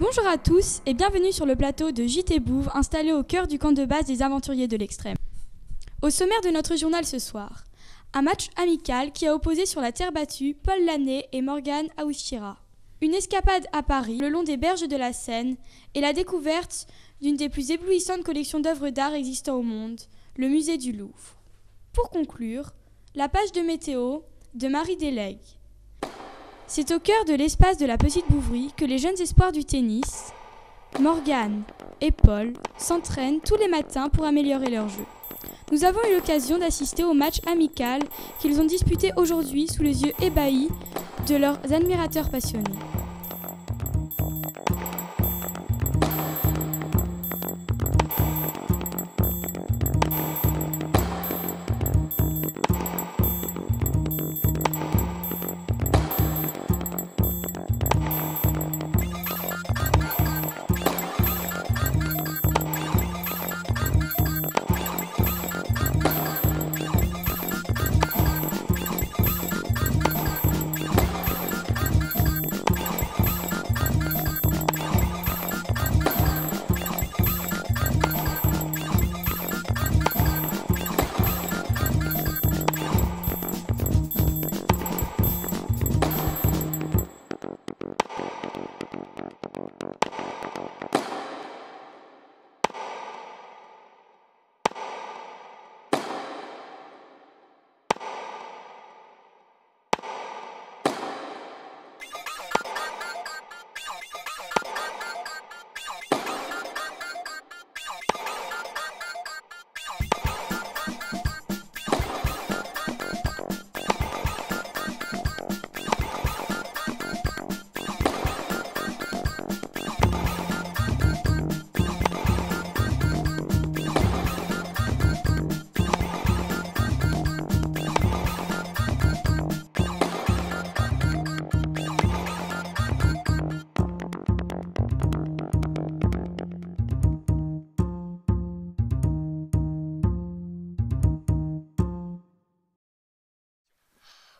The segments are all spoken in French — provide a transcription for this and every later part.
Bonjour à tous et bienvenue sur le plateau de JT Bouve installé au cœur du camp de base des aventuriers de l'extrême. Au sommaire de notre journal ce soir, un match amical qui a opposé sur la terre battue Paul Lanné et Morgane Aouchira. Une escapade à Paris le long des berges de la Seine et la découverte d'une des plus éblouissantes collections d'œuvres d'art existant au monde, le musée du Louvre. Pour conclure, la page de météo de Marie Délègue. C'est au cœur de l'espace de la Petite Bouvrie que les jeunes espoirs du tennis, Morgane et Paul, s'entraînent tous les matins pour améliorer leur jeu. Nous avons eu l'occasion d'assister au match amical qu'ils ont disputé aujourd'hui sous les yeux ébahis de leurs admirateurs passionnés.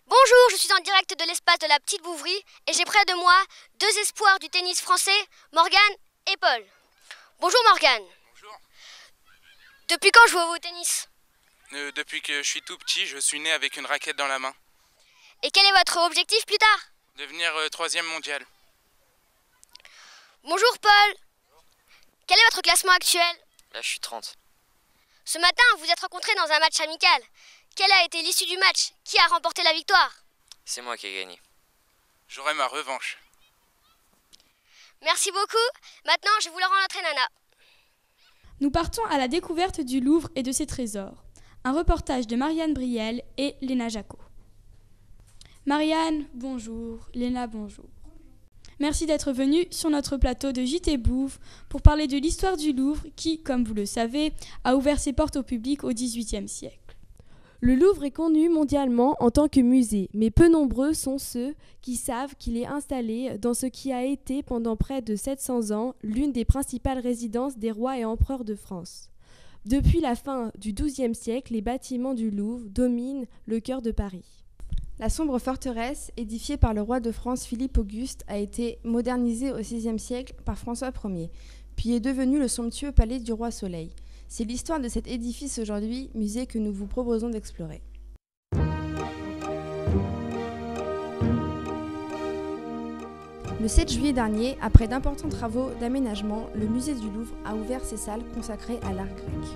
Bonjour, je suis en direct de l'espace de la Petite Bouvrie et j'ai près de moi deux espoirs du tennis français, Morgane et Paul. Bonjour Morgane. Bonjour. Depuis quand jouez-vous au tennis? Depuis que je suis tout petit, je suis né avec une raquette dans la main. Et quel est votre objectif plus tard? Devenir 3e mondial. Bonjour Paul. Quel est votre classement actuel? Là, je suis 30. Ce matin, vous êtes rencontrés dans un match amical. Quelle a été l'issue du match? Qui a remporté la victoire? C'est moi qui ai gagné. J'aurai ma revanche. Merci beaucoup. Maintenant, je vous le rends notre nana. Nous partons à la découverte du Louvre et de ses trésors. Un reportage de Marianne Briel et Léna Jacot. Marianne, bonjour. Léna, bonjour. Merci d'être venue sur notre plateau de JT Bouve pour parler de l'histoire du Louvre qui, comme vous le savez, a ouvert ses portes au public au XVIIIe siècle. Le Louvre est connu mondialement en tant que musée, mais peu nombreux sont ceux qui savent qu'il est installé dans ce qui a été pendant près de 700 ans l'une des principales résidences des rois et empereurs de France. Depuis la fin du XIIe siècle, les bâtiments du Louvre dominent le cœur de Paris. La sombre forteresse, édifiée par le roi de France Philippe Auguste, a été modernisée au XVIe siècle par François Ier, puis est devenue le somptueux palais du roi Soleil. C'est l'histoire de cet édifice aujourd'hui, musée, que nous vous proposons d'explorer. Le 7 juillet dernier, après d'importants travaux d'aménagement, le musée du Louvre a ouvert ses salles consacrées à l'art grec.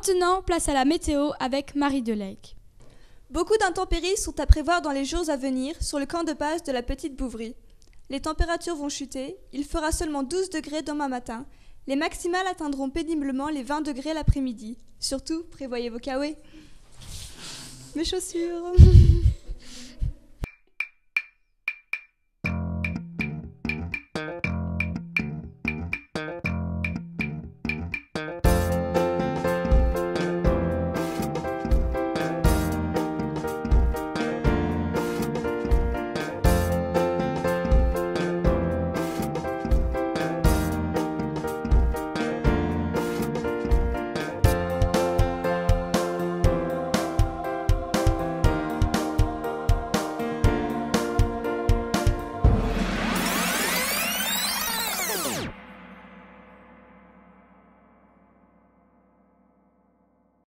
Maintenant, place à la météo avec Marie Delègue. Beaucoup d'intempéries sont à prévoir dans les jours à venir sur le camp de base de la Petite Bouvrie. Les températures vont chuter, il fera seulement 12 degrés demain matin. Les maximales atteindront péniblement les 20 degrés l'après-midi. Surtout, prévoyez vos kawaii. Mes chaussures.